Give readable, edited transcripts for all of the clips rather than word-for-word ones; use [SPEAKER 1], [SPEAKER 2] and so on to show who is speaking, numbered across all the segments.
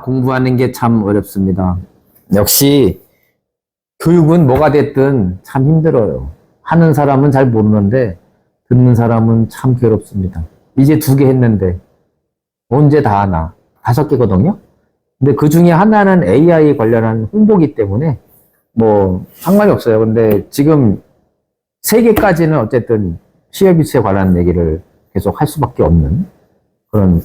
[SPEAKER 1] 공부하는 게 참 어렵습니다. 역시 교육은 뭐가 됐든 참 힘들어요. 하는 사람은 잘 모르는데 듣는 사람은 참 괴롭습니다. 이제 2개 했는데 언제 다 하나? 5개거든요. 근데 그 중에 하나는 AI 관련한 홍보기 때문에 뭐 상관이 없어요. 근데 지금 3개까지는 어쨌든 시협이체 관한 얘기를 계속 할 수밖에 없는 그런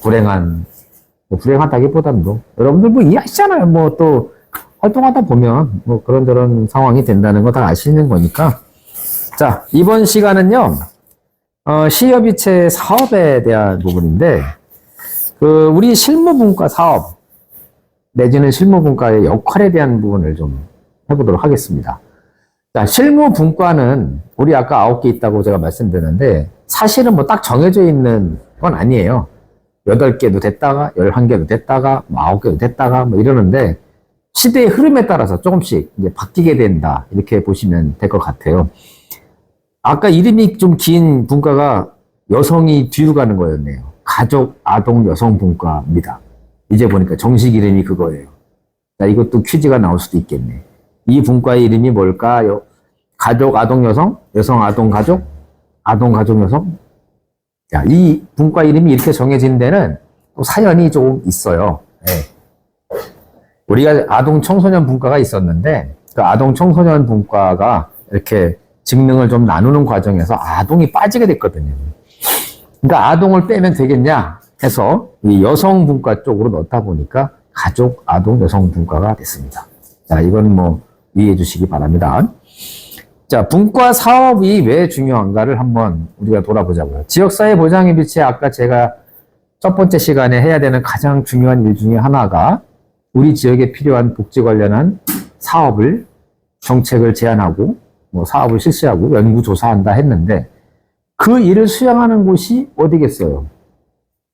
[SPEAKER 1] 불행하다기보다는 여러분들 뭐 이해하시잖아요. 뭐 또 활동하다 보면 뭐 그런저런 상황이 된다는 거 다 아시는 거니까. 자, 이번 시간은요, 시협이체 사업에 대한 부분인데, 우리 실무분과 사업, 내지는 실무분과의 역할에 대한 부분을 좀 해보도록 하겠습니다. 자, 실무분과는 우리 아까 9개 있다고 제가 말씀드렸는데, 사실은 뭐 딱 정해져 있는 건 아니에요. 8개도 됐다가, 11개도 됐다가, 9개도 됐다가, 뭐 이러는데, 시대의 흐름에 따라서 조금씩 이제 바뀌게 된다. 이렇게 보시면 될 것 같아요. 아까 이름이 좀 긴 분과가 여성이 뒤로 가는 거였네요. 가족, 아동, 여성 분과입니다. 이제 보니까 정식 이름이 그거예요. 자, 이것도 퀴즈가 나올 수도 있겠네. 이 분과의 이름이 뭘까요? 가족, 아동, 여성, 여성, 아동, 가족, 아동, 가족, 여성. 자, 이 분과 이름이 이렇게 정해진 데는 또 사연이 조금 있어요. 네. 우리가 아동 청소년 분과가 있었는데 그 아동 청소년 분과가 이렇게 직능을 좀 나누는 과정에서 아동이 빠지게 됐거든요. 그러니까 아동을 빼면 되겠냐 해서 이 여성 분과 쪽으로 넣다 보니까 가족, 아동, 여성 분과가 됐습니다. 자, 이건 뭐 이해해 주시기 바랍니다. 자, 분과 사업이 왜 중요한가를 한번 우리가 돌아보자고요. 지역사회 보장의 빛에 아까 제가 첫 번째 시간에 해야 되는 가장 중요한 일 중에 하나가 우리 지역에 필요한 복지 관련한 사업을, 정책을 제안하고, 뭐 사업을 실시하고 연구조사한다 했는데 그 일을 수행하는 곳이 어디겠어요?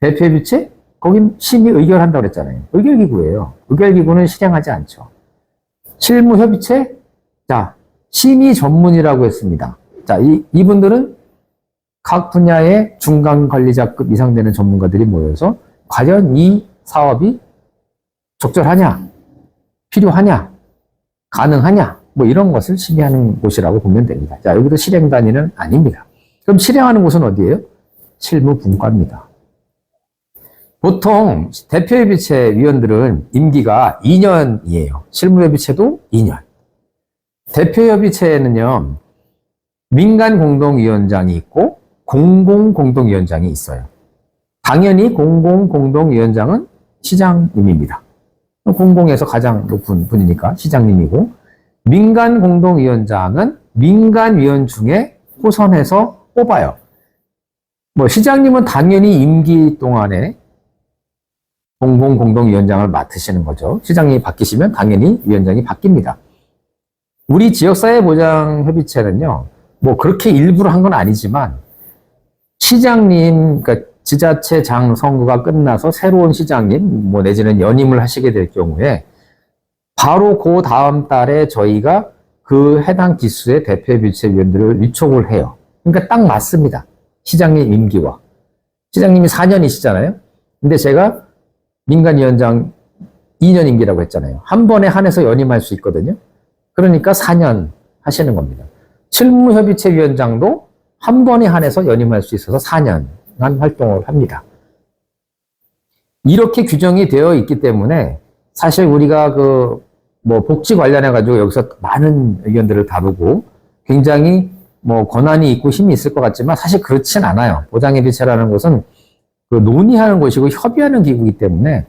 [SPEAKER 1] 대표협의체? 거긴 심의 의결한다고 그랬잖아요. 의결기구예요. 의결기구는 실행하지 않죠. 실무협의체? 자, 심의 전문이라고 했습니다. 자, 이분들은 각 분야의 중간관리자급 이상 되는 전문가들이 모여서 과연 이 사업이 적절하냐, 필요하냐, 가능하냐, 뭐 이런 것을 심의하는 곳이라고 보면 됩니다. 자, 여기도 실행단위는 아닙니다. 그럼 실행하는 곳은 어디예요? 실무분과입니다. 보통 대표협의체 위원들은 임기가 2년이에요. 실무협의체도 2년. 대표협의체에는요, 민간공동위원장이 있고 공공공동위원장이 있어요. 당연히 공공공동위원장은 시장님입니다. 공공에서 가장 높은 분이니까 시장님이고, 민간공동위원장은 민간위원 중에 호선해서 뽑아요. 뭐 시장님은 당연히 임기 동안에 공공공동위원장을 맡으시는 거죠. 시장님이 바뀌시면 당연히 위원장이 바뀝니다. 우리 지역사회보장협의체는요, 뭐 그렇게 일부러 한 건 아니지만 시장님, 그러니까 지자체장 선거가 끝나서 새로운 시장님, 뭐 내지는 연임을 하시게 될 경우에 바로 그 다음 달에 저희가 그 해당 기수의 대표협의체 위원들을 위촉을 해요. 그러니까 딱 맞습니다. 시장님 임기와. 시장님이 4년이시잖아요. 근데 제가 민간위원장 2년 임기라고 했잖아요. 한 번에 한해서 연임할 수 있거든요. 그러니까 4년 하시는 겁니다. 실무협의체 위원장도 한 번에 한해서 연임할 수 있어서 4년간 활동을 합니다. 이렇게 규정이 되어 있기 때문에 사실 우리가 뭐 복지 관련해가지고 여기서 많은 의견들을 다루고 굉장히 뭐 권한이 있고 힘이 있을 것 같지만 사실 그렇진 않아요. 보장협의체라는 것은 논의하는 곳이고 협의하는 기구이기 때문에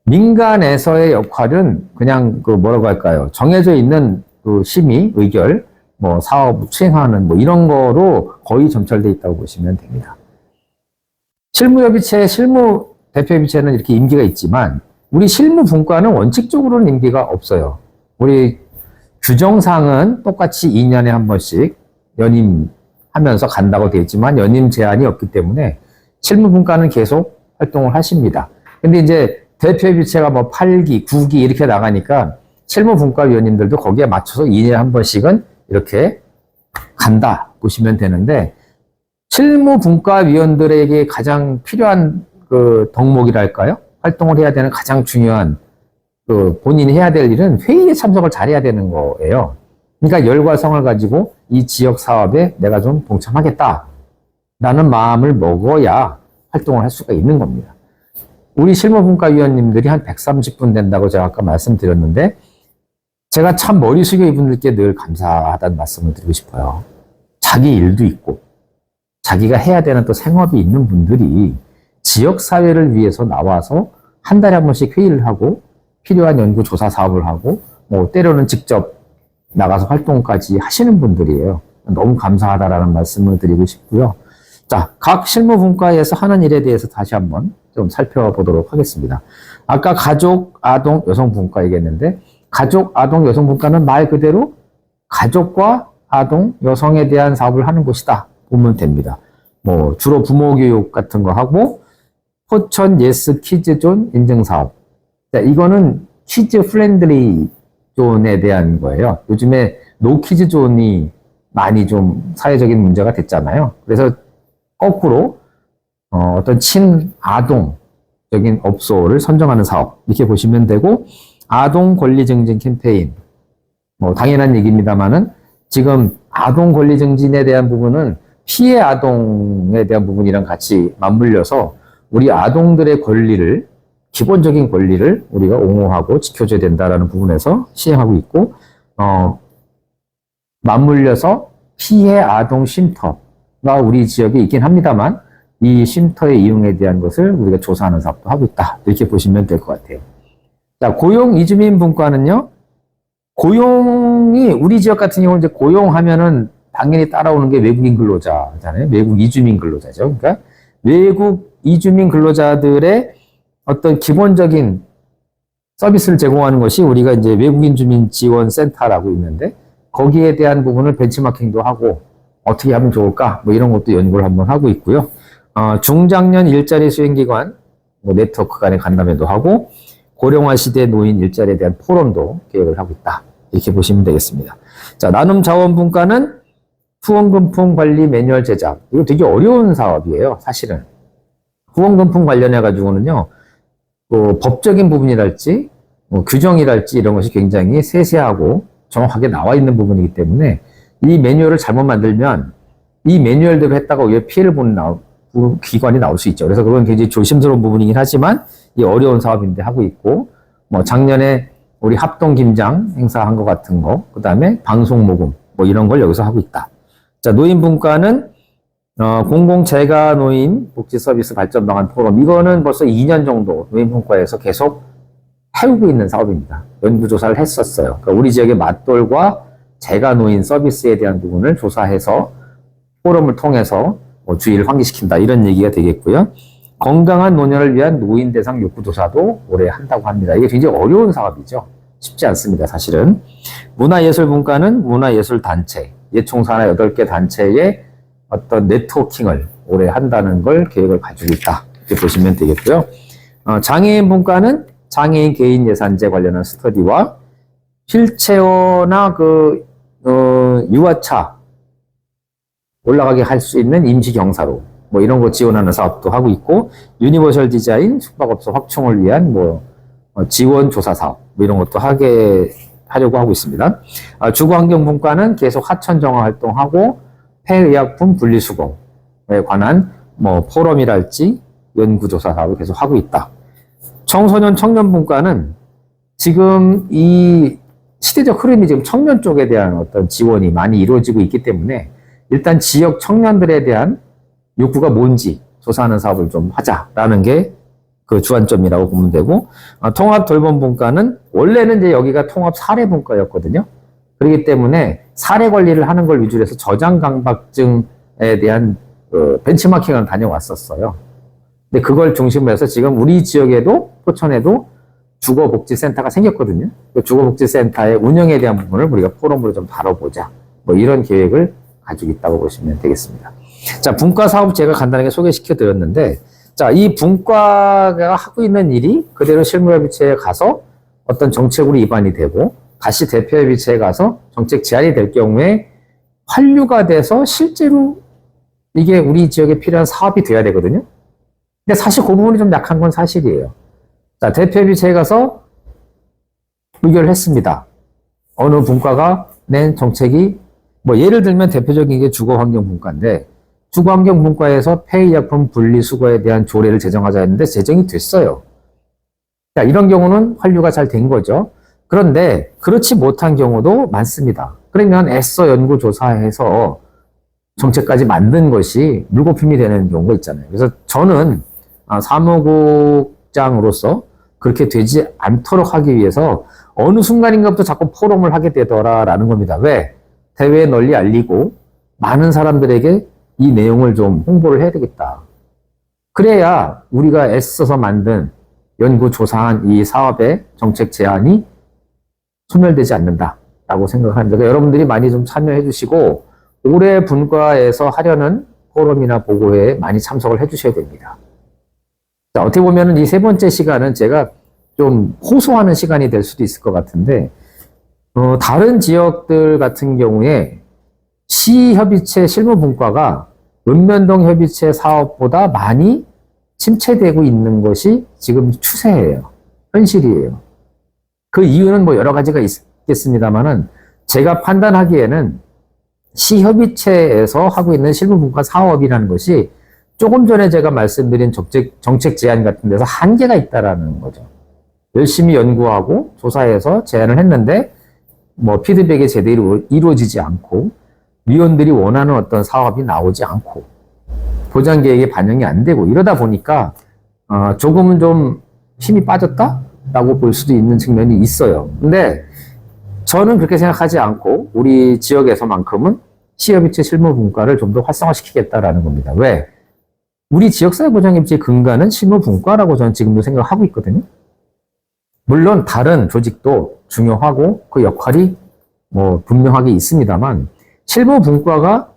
[SPEAKER 1] 민간에서의 역할은 그냥 뭐라고 할까요? 정해져 있는 심의, 의결, 뭐 사업 수행하는 뭐 이런 거로 거의 점철되어 있다고 보시면 됩니다. 실무협의체, 대표협의체는 이렇게 임기가 있지만 우리 실무분과는 원칙적으로는 임기가 없어요. 우리 규정상은 똑같이 2년에 한 번씩 연임하면서 간다고 되어 있지만 연임 제한이 없기 때문에 실무분과는 계속 활동을 하십니다. 근데 이제 대표협의체가 뭐 8기, 9기 이렇게 나가니까 실무분과 위원님들도 거기에 맞춰서 2년에 한 번씩은 이렇게 간다 보시면 되는데 실무분과 위원들에게 가장 필요한 덕목이랄까요? 활동을 해야 되는 가장 중요한 그 본인이 해야 될 일은 회의에 참석을 잘해야 되는 거예요. 그러니까 열과 성을 가지고 이 지역 사업에 내가 좀 동참하겠다 라는 마음을 먹어야 활동을 할 수가 있는 겁니다. 우리 실무분과위원님들이 한 130분 된다고 제가 아까 말씀드렸는데 제가 참 머리 숙여 이분들께 늘 감사하다는 말씀을 드리고 싶어요. 자기 일도 있고 자기가 해야 되는 또 생업이 있는 분들이 지역사회를 위해서 나와서 한 달에 한 번씩 회의를 하고 필요한 연구 조사 사업을 하고 뭐 때로는 직접 나가서 활동까지 하시는 분들이에요. 너무 감사하다라는 말씀을 드리고 싶고요. 자, 각 실무분과에서 하는 일에 대해서 다시 한번 좀 살펴보도록 하겠습니다. 아까 가족, 아동, 여성분과 얘기했는데 가족, 아동, 여성분과는 말 그대로 가족과 아동, 여성에 대한 사업을 하는 곳이다 보면 됩니다. 뭐 주로 부모 교육 같은 거 하고 포천 예스 키즈존 인증 사업. 자, 이거는 키즈 프렌들리 존에 대한 거예요. 요즘에 노 키즈 존이 많이 좀 사회적인 문제가 됐잖아요. 그래서 거꾸로 어떤 친아동적인 업소를 선정하는 사업 이렇게 보시면 되고 아동 권리 증진 캠페인 뭐 당연한 얘기입니다만은 지금 아동 권리 증진에 대한 부분은 피해 아동에 대한 부분이랑 같이 맞물려서 우리 아동들의 권리를 기본적인 권리를 우리가 옹호하고 지켜줘야 된다라는 부분에서 시행하고 있고 맞물려서 피해 아동 쉼터가 우리 지역에 있긴 합니다만 이 쉼터의 이용에 대한 것을 우리가 조사하는 사업도 하고 있다 이렇게 보시면 될 것 같아요. 자, 고용 이주민 분과는요. 고용이 우리 지역 같은 경우는 이제 고용하면은 당연히 따라오는 게 외국인 근로자잖아요. 외국 이주민 근로자죠. 그러니까 외국 이주민 근로자들의 어떤 기본적인 서비스를 제공하는 것이 우리가 이제 외국인 주민 지원 센터라고 있는데 거기에 대한 부분을 벤치마킹도 하고 어떻게 하면 좋을까 뭐 이런 것도 연구를 한번 하고 있고요. 중장년 일자리 수행기관 뭐 네트워크 간의 간담회도 하고 고령화 시대 노인 일자리에 대한 포럼도 계획을 하고 있다. 이렇게 보시면 되겠습니다. 자, 나눔 자원분과는 후원금품 관리 매뉴얼 제작. 이거 되게 어려운 사업이에요, 사실은. 후원금품 관련해가지고는요, 법적인 부분이랄지, 규정이랄지 이런 것이 굉장히 세세하고 정확하게 나와 있는 부분이기 때문에 이 매뉴얼을 잘못 만들면 이 매뉴얼대로 했다가 왜 피해를 보는 기관이 나올 수 있죠. 그래서 그건 굉장히 조심스러운 부분이긴 하지만 이 어려운 사업인데 하고 있고, 뭐 작년에 우리 합동 김장 행사한 것 같은 거, 그 다음에 방송 모금, 뭐 이런 걸 여기서 하고 있다. 자, 노인분과는 공공재가 노인 복지 서비스 발전 방안 포럼. 이거는 벌써 2년 정도 노인분과에서 계속 해오고 있는 사업입니다. 연구조사를 했었어요. 그러니까 우리 지역의 맞돌과 재가 노인 서비스에 대한 부분을 조사해서 포럼을 통해서 뭐 주의를 환기시킨다. 이런 얘기가 되겠고요. 건강한 노년을 위한 노인 대상 욕구조사도 올해 한다고 합니다. 이게 굉장히 어려운 사업이죠. 쉽지 않습니다, 사실은. 문화예술분과는 문화예술단체, 예총사나 8개 단체의 어떤 네트워킹을 올해 한다는 걸 계획을 가지고 있다. 이렇게 보시면 되겠고요. 장애인분과는 장애인 개인 예산제 관련한 스터디와 휠체어나 유아차 올라가게 할 수 있는 임시 경사로 뭐 이런 거 지원하는 사업도 하고 있고 유니버설 디자인 숙박업소 확충을 위한 지원 조사 사업 뭐 이런 것도 하려고 하고 있습니다. 주거환경분과는 계속 하천 정화 활동하고 폐의약품 분리수거에 관한 뭐 포럼이랄지 연구조사 사업을 계속 하고 있다. 청소년 청년분과는 지금 이 시대적 흐름이 지금 청년 쪽에 대한 어떤 지원이 많이 이루어지고 있기 때문에 일단 지역 청년들에 대한 욕구가 뭔지 조사하는 사업을 좀 하자라는 게 그 주안점이라고 보면 되고, 통합 돌봄분과는 원래는 이제 여기가 통합 사례분과였거든요. 그렇기 때문에 사례 관리를 하는 걸 위주로 해서 저장 강박증에 대한 벤치마킹을 다녀왔었어요. 근데 그걸 중심으로 해서 지금 우리 지역에도 포천에도 주거복지센터가 생겼거든요. 그 주거복지센터의 운영에 대한 부분을 우리가 포럼으로 좀 다뤄보자. 뭐 이런 계획을 가지고 있다고 보시면 되겠습니다. 자, 분과 사업 제가 간단하게 소개시켜 드렸는데, 자, 이 분과가 하고 있는 일이 그대로 실무협의체에 가서 어떤 정책으로 입안이 되고, 다시 대표협의체에 가서 정책 제안이 될 경우에 환류가 돼서 실제로 이게 우리 지역에 필요한 사업이 돼야 되거든요. 근데 사실 그 부분이 좀 약한 건 사실이에요. 자, 대표협의체에 가서 의결을 했습니다. 어느 분과가 낸 정책이, 뭐 예를 들면 대표적인 게 주거환경분과인데, 주거환경분과에서 폐의약품 분리수거에 대한 조례를 제정하자 했는데 제정이 됐어요. 자, 이런 경우는 환류가 잘 된 거죠. 그런데 그렇지 못한 경우도 많습니다. 그러면 애써 연구조사해서 정책까지 만든 것이 물거품이 되는 경우가 있잖아요. 그래서 저는 사무국장으로서 그렇게 되지 않도록 하기 위해서 어느 순간인가부터 자꾸 포럼을 하게 되더라라는 겁니다. 왜? 대회에 널리 알리고 많은 사람들에게 이 내용을 좀 홍보를 해야 되겠다. 그래야 우리가 애써서 만든 연구조사한 이 사업의 정책 제안이 소멸되지 않는다라고 생각합니다. 그러니까 여러분들이 많이 좀 참여해 주시고 올해 분과에서 하려는 포럼이나 보고회에 많이 참석을 해 주셔야 됩니다. 자, 어떻게 보면 이 세 번째 시간은 제가 좀 호소하는 시간이 될 수도 있을 것 같은데, 다른 지역들 같은 경우에 시협의체 실무분과가 읍면동 협의체 사업보다 많이 침체되고 있는 것이 지금 추세예요. 현실이에요. 그 이유는 뭐 여러 가지가 있겠습니다만은 제가 판단하기에는 시협의체에서 하고 있는 실무분과 사업이라는 것이 조금 전에 제가 말씀드린 정책 제안 같은 데서 한계가 있다라는 거죠. 열심히 연구하고 조사해서 제안을 했는데 뭐 피드백이 제대로 이루어지지 않고 위원들이 원하는 어떤 사업이 나오지 않고 보장 계획에 반영이 안 되고 이러다 보니까 조금은 좀 힘이 빠졌다라고 볼 수도 있는 측면이 있어요. 근데 저는 그렇게 생각하지 않고 우리 지역에서만큼은 시협의체 실무분과를 좀 더 활성화시키겠다라는 겁니다. 왜? 우리 지역사회보장협의체의 근간은 실무분과라고 저는 지금도 생각하고 있거든요. 물론 다른 조직도 중요하고 그 역할이 뭐 분명하게 있습니다만 실무분과가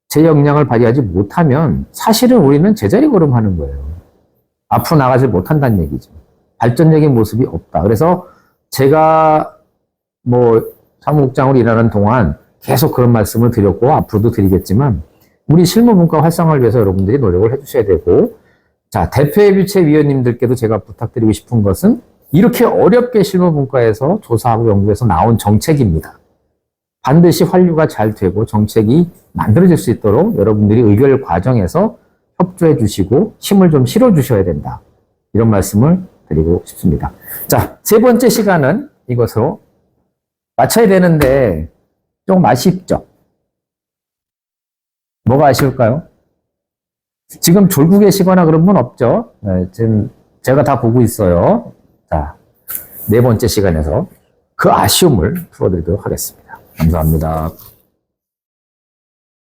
[SPEAKER 1] 제 역량을 발휘하지 못하면 사실은 우리는 제자리 걸음하는 거예요. 앞으로 나가지 못한다는 얘기죠. 발전적인 모습이 없다. 그래서 제가 뭐 사무국장으로 일하는 동안 계속 그런 말씀을 드렸고 앞으로도 드리겠지만 우리 실무분과 활성화를 위해서 여러분들이 노력을 해주셔야 되고, 자, 대표협의체 위원님들께도 제가 부탁드리고 싶은 것은 이렇게 어렵게 실무분과에서 조사하고 연구해서 나온 정책입니다. 반드시 환류가 잘 되고 정책이 만들어질 수 있도록 여러분들이 의결 과정에서 협조해 주시고 힘을 좀 실어 주셔야 된다. 이런 말씀을 드리고 싶습니다. 자, 세 번째 시간은 이것으로 마쳐야 되는데 좀 아쉽죠? 뭐가 아쉬울까요? 지금 졸고 계시거나 그런 분 없죠? 네, 지금 제가 다 보고 있어요. 자, 네 번째 시간에서 그 아쉬움을 풀어드리도록 하겠습니다. 감사합니다.